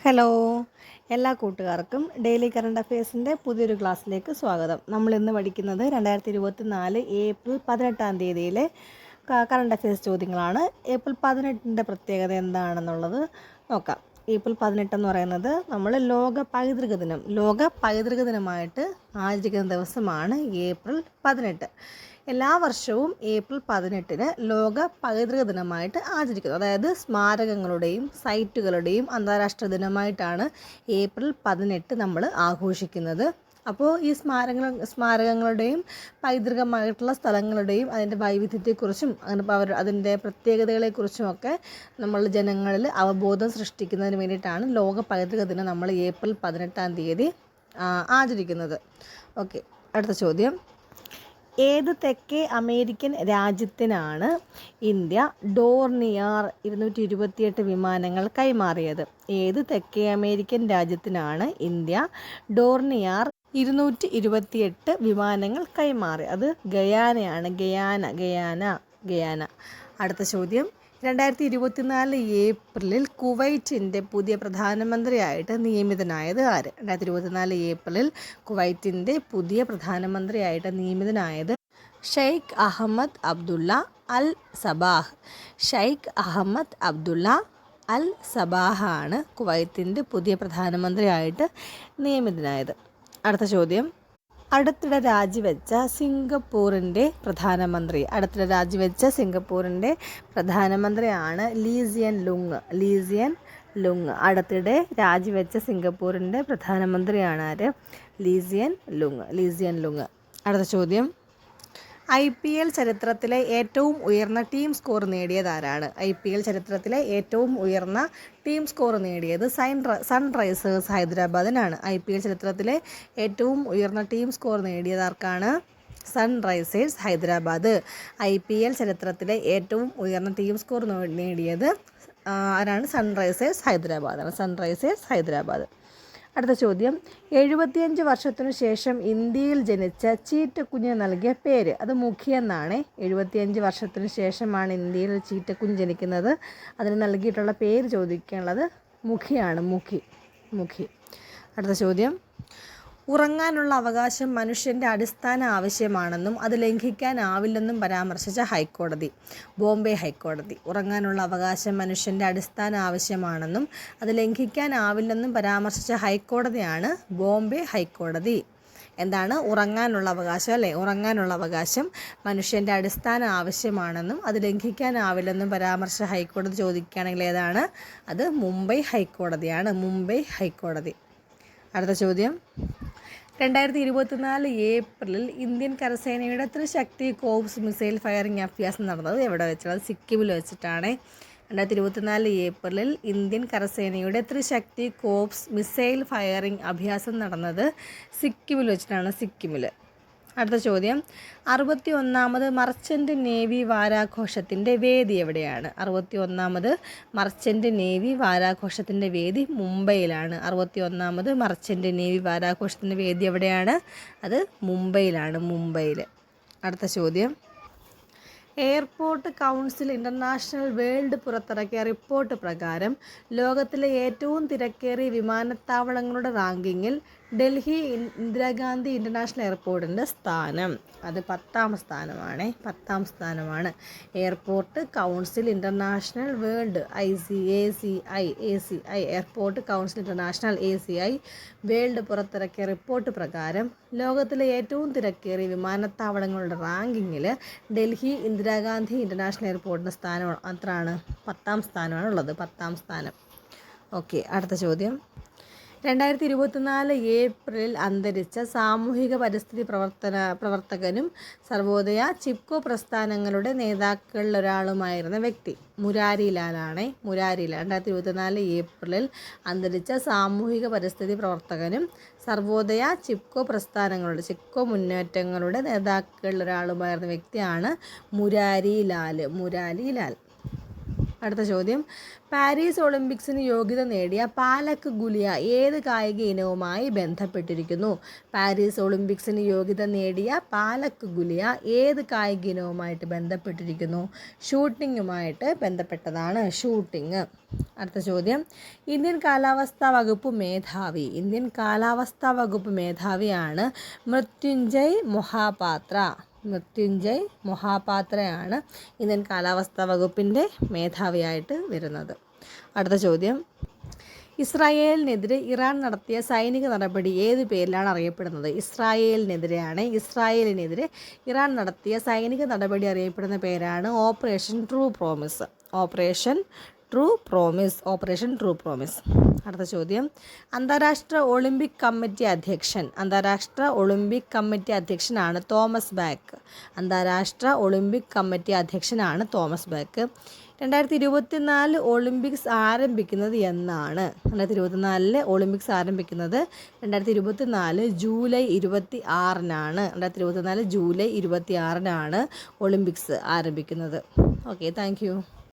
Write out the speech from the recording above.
Hello, എല്ലാ കൂട്ടുകാർക്കും daily current അഫയേഴ്സിൻ്റെ പുതിയൊരു ക്ലാസ്സിലേക്ക് സ്വാഗതം. നമ്മളിന്ന് പഠിക്കുന്നത് 2024 ഏപ്രിൽ 18 തീയതിയിലെ കറണ്ട് അഫയേഴ്സ് ചോദ്യങ്ങളാണ്. ഏപ്രിൽ 18 പ്രത്യേകത എന്താണെന്നുള്ളത് നോക്കാം. ഏപ്രിൽ 18 എന്ന് പറയുന്നത് നമ്മൾ ലോക പൈതൃക ദിനമായിട്ട് ആചരിക്കുന്ന ദിവസമാണ് ഏപ്രിൽ 18. എല്ലാ വർഷവും ഏപ്രിൽ 18 ലോക പൈതൃക ദിനമായിട്ട് ആചരിക്കുന്നത്. അതായത് സ്മാരകങ്ങളുടെയും സൈറ്റുകളുടെയും അന്താരാഷ്ട്ര ദിനമായിട്ടാണ് ഏപ്രിൽ 18 നമ്മൾ ആഘോഷിക്കുന്നത്. അപ്പോൾ ഈ സ്മാരകങ്ങളുടെയും പൈതൃകമായിട്ടുള്ള സ്ഥലങ്ങളുടെയും അതിൻ്റെ വൈവിധ്യത്തെക്കുറിച്ചും അതിൻ്റെ പ്രത്യേകതകളെക്കുറിച്ചുമൊക്കെ നമ്മൾ ജനങ്ങളിൽ അവബോധം സൃഷ്ടിക്കുന്നതിന് വേണ്ടിയിട്ടാണ് ലോക പൈതൃക ദിനം നമ്മൾ ഏപ്രിൽ 18 തീയതി ആചരിക്കുന്നത്. ഓക്കെ, അടുത്ത ചോദ്യം. ഏത് തെക്കേ അമേരിക്കൻ രാജ്യത്തിനാണ് ഇന്ത്യ ഡോർണിയർ 228 വിമാനങ്ങൾ കൈമാറിയത്? ഏത് തെക്കേ അമേരിക്കൻ രാജ്യത്തിനാണ് ഇന്ത്യ ഡോർണിയർ 228 വിമാനങ്ങൾ കൈമാറി? അത് ഗയാനയാണ്. ഗയാന. അടുത്ത ചോദ്യം. 2024 ഏപ്രിലിൽ കുവൈറ്റിൻ്റെ പുതിയ പ്രധാനമന്ത്രിയായിട്ട് നിയമിതനായത് ആര്? 2024 ഏപ്രിലിൽ കുവൈറ്റിൻ്റെ പുതിയ പ്രധാനമന്ത്രിയായിട്ട് നിയമിതനായത് ഷെയ്ഖ് അഹമ്മദ് അബ്ദുള്ള അൽ സബാഹ്. ഷെയ്ഖ് അഹമ്മദ് അബ്ദുള്ള അൽ സബാഹ് ആണ് കുവൈറ്റിൻ്റെ പുതിയ പ്രധാനമന്ത്രിയായിട്ട് നിയമിതനായത്. അടുത്ത ചോദ്യം. അടുത്തിടെ രാജിവെച്ച സിംഗപ്പൂരിൻ്റെ പ്രധാനമന്ത്രിയാണ് ലീസിയൻ ലുങ്. അടുത്തിടെ രാജിവെച്ച സിംഗപ്പൂരിൻ്റെ പ്രധാനമന്ത്രിയാണ് ആര്? ലീസിയൻ ലുങ്. അടുത്ത ചോദ്യം. IPL ചരിത്രത്തിലെ ഏറ്റവും ഉയർന്ന ടീം സ്കോർ നേടിയത് ആരാണ്? IPL ചരിത്രത്തിലെ ഏറ്റവും ഉയർന്ന ടീം സ്കോർ നേടിയത് സൺറൈസേഴ്സ് ഹൈദരാബാദിനാണ്. IPL ചരിത്രത്തിലെ ഏറ്റവും ഉയർന്ന ടീം സ്കോർ നേടിയത് ആർക്കാണ്? സൺറൈസേഴ്സ് ഹൈദരാബാദ്. IPL ചരിത്രത്തിലെ ഏറ്റവും ഉയർന്ന ടീം സ്കോർ നേടിയത് ആരാണ്? സൺറൈസേഴ്സ് ഹൈദരാബാദ്. അടുത്ത ചോദ്യം. 75 വർഷത്തിനു ശേഷം ഇന്ത്യയിൽ ജനിച്ച ചീറ്റക്കുഞ്ഞിന് നൽകിയ പേര്? അത് മുഖി എന്നാണ്. 75 വർഷത്തിനു ശേഷമാണ് ഇന്ത്യയിൽ ചീറ്റക്കുഞ്ഞ് ജനിക്കുന്നത്. അതിന് നൽകിയിട്ടുള്ള പേര് ചോദിക്കാനുള്ളത് മുഖിയാണ്. മുഖി. അടുത്ത ചോദ്യം. ഉറങ്ങാനുള്ള അവകാശം മനുഷ്യൻ്റെ അടിസ്ഥാന ആവശ്യമാണെന്നും അത് ലംഘിക്കാനാവില്ലെന്നും പരാമർശിച്ച ഹൈക്കോടതി? ബോംബെ ഹൈക്കോടതി. ഉറങ്ങാനുള്ള അവകാശം മനുഷ്യൻ്റെ അടിസ്ഥാന ആവശ്യമാണെന്നും അത് ലംഘിക്കാനാവില്ലെന്നും പരാമർശിച്ച ഹൈക്കോടതിയാണ് ബോംബെ ഹൈക്കോടതി. എന്താണ് ഉറങ്ങാനുള്ള അവകാശം? അല്ലേ, ഉറങ്ങാനുള്ള അവകാശം മനുഷ്യൻ്റെ അടിസ്ഥാന ആവശ്യമാണെന്നും അത് ലംഘിക്കാനാവില്ലെന്നും പരാമർശിച്ച ഹൈക്കോടതി ചോദിക്കുകയാണെങ്കിൽ ഏതാണ്? അത് മുംബൈ ഹൈക്കോടതി. അടുത്ത ചോദ്യം. 2024 ഏപ്രിലിൽ ഇന്ത്യൻ കരസേനയുടെ ത്രിശക്തി കോർപ്സ് മിസൈൽ ഫയറിംഗ് അഭ്യാസം നടന്നത് എവിടെ വെച്ചാണ്? സിക്കിമിൽ വെച്ചിട്ടാണ്. 2024 ഏപ്രിലിൽ ഇന്ത്യൻ കരസേനയുടെ ത്രിശക്തി കോർപ്സ് മിസൈൽ ഫയറിംഗ് അഭ്യാസം നടന്നത് സിക്കിമിൽ വെച്ചിട്ടാണ്. അടുത്ത ചോദ്യം. 61ാമത് മർച്ചൻ്റ് നേവി വാരാഘോഷത്തിൻ്റെ വേദി എവിടെയാണ്? 61ാമത് മർച്ചൻ്റ് നേവി വാരാഘോഷത്തിൻ്റെ വേദി മുംബൈയിലാണ്. 61ാമത് മർച്ചൻ്റ് നേവി വാരാഘോഷത്തിൻ്റെ വേദി എവിടെയാണ്? അത് മുംബൈയിൽ. അടുത്ത ചോദ്യം. എയർപോർട്ട് കൗൺസിൽ ഇൻ്റർനാഷണൽ വേൾഡ് പുറത്തിറക്കിയ റിപ്പോർട്ട് പ്രകാരം ലോകത്തിലെ ഏറ്റവും തിരക്കേറിയ വിമാനത്താവളങ്ങളുടെ റാങ്കിങ്ങിൽ ഡൽഹി ഇന്ദിരാഗാന്ധി ഇൻ്റർനാഷണൽ എയർപോർട്ടിൻ്റെ സ്ഥാനം അത് 10ാം സ്ഥാനമാണ്. Airport council international world ACI airport council international ACI world പുറത്തിറക്കിയ റിപ്പോർട്ട് പ്രകാരം ലോകത്തിലെ ഏറ്റവും തിരക്കേറിയ വിമാനത്താവളങ്ങളുടെ റാങ്കിങ്ങിൽ ഡൽഹി ഇന്ദിരാഗാന്ധി ഇൻ്റർനാഷണൽ എയർപോർട്ടിൻ്റെ സ്ഥാനം അത്രയാണ് 10ാം സ്ഥാനമാണുള്ളത്. 10ാം സ്ഥാനം. ഓക്കെ, അടുത്ത ചോദ്യം. 2024 ഏപ്രിലിൽ അന്തരിച്ച സാമൂഹിക പരിസ്ഥിതി പ്രവർത്തകനും സർവോദയ ചിപ്കോ പ്രസ്ഥാനങ്ങളുടെ നേതാക്കളിലൊരാളുമായിരുന്ന വ്യക്തി മുരാരിലാലാണ്. 2024 ഏപ്രിലിൽ അന്തരിച്ച സാമൂഹിക പരിസ്ഥിതി പ്രവർത്തകനും സർവോദയ ചിപ്കോ മുന്നേറ്റങ്ങളുടെ നേതാക്കളിലൊരാളുമായിരുന്ന വ്യക്തിയാണ് മുരാരിലാൽ. അടുത്ത ചോദ്യം, പാരീസ് ഒളിമ്പിക്സിന് യോഗ്യത നേടിയ പാലക് ഗുലിയ ഏത് കായിക ഇനവുമായി ബന്ധപ്പെട്ടിരിക്കുന്നു? പാരീസ് ഒളിമ്പിക്സിന് യോഗ്യത നേടിയ പാലക് ഗുലിയ ഏത് കായിക ഇനവുമായിട്ട് ബന്ധപ്പെട്ടിരിക്കുന്നു? ഷൂട്ടിങ്ങുമായിട്ട് ബന്ധപ്പെട്ടതാണ്, ഷൂട്ടിങ്. അടുത്ത ചോദ്യം, ഇന്ത്യൻ കാലാവസ്ഥാ വകുപ്പ് മേധാവിയാണ് മൃത്യുഞ്ജയ് മൊഹാപാത്ര. മൃത്യുഞ്ജയ് മൊഹാപാത്രയാണ് ഇന്ത്യൻ കാലാവസ്ഥാ വകുപ്പിൻ്റെ മേധാവിയായിട്ട് വരുന്നത്. അടുത്ത ചോദ്യം, ഇസ്രായേലിനെതിരെ ഇറാൻ നടത്തിയ സൈനിക നടപടി ഏത് പേരിലാണ് അറിയപ്പെടുന്നത്? ഇസ്രായേലിനെതിരെ ഇറാൻ നടത്തിയ സൈനിക നടപടി അറിയപ്പെടുന്ന പേരാണ് operation true promise. Operation true promise. അടുത്ത ചോദ്യം, അന്താരാഷ്ട്ര ഒളിമ്പിക് കമ്മിറ്റി അധ്യക്ഷനാണ് തോമസ് ബാക്ക്. അന്താരാഷ്ട്ര ഒളിമ്പിക് കമ്മിറ്റി അധ്യക്ഷനാണ് തോമസ് ബാക്ക്. 2024 ഒളിമ്പിക്സ് ആരംഭിക്കുന്നത് എന്നാണ്? 2024 ഒളിമ്പിക്സ് ആരംഭിക്കുന്നത് 2024 ജൂലൈ 26-നാണ്. 2024 ജൂലൈ 26-നാണ് ഒളിമ്പിക്സ് ആരംഭിക്കുന്നത്. Okay, thank U.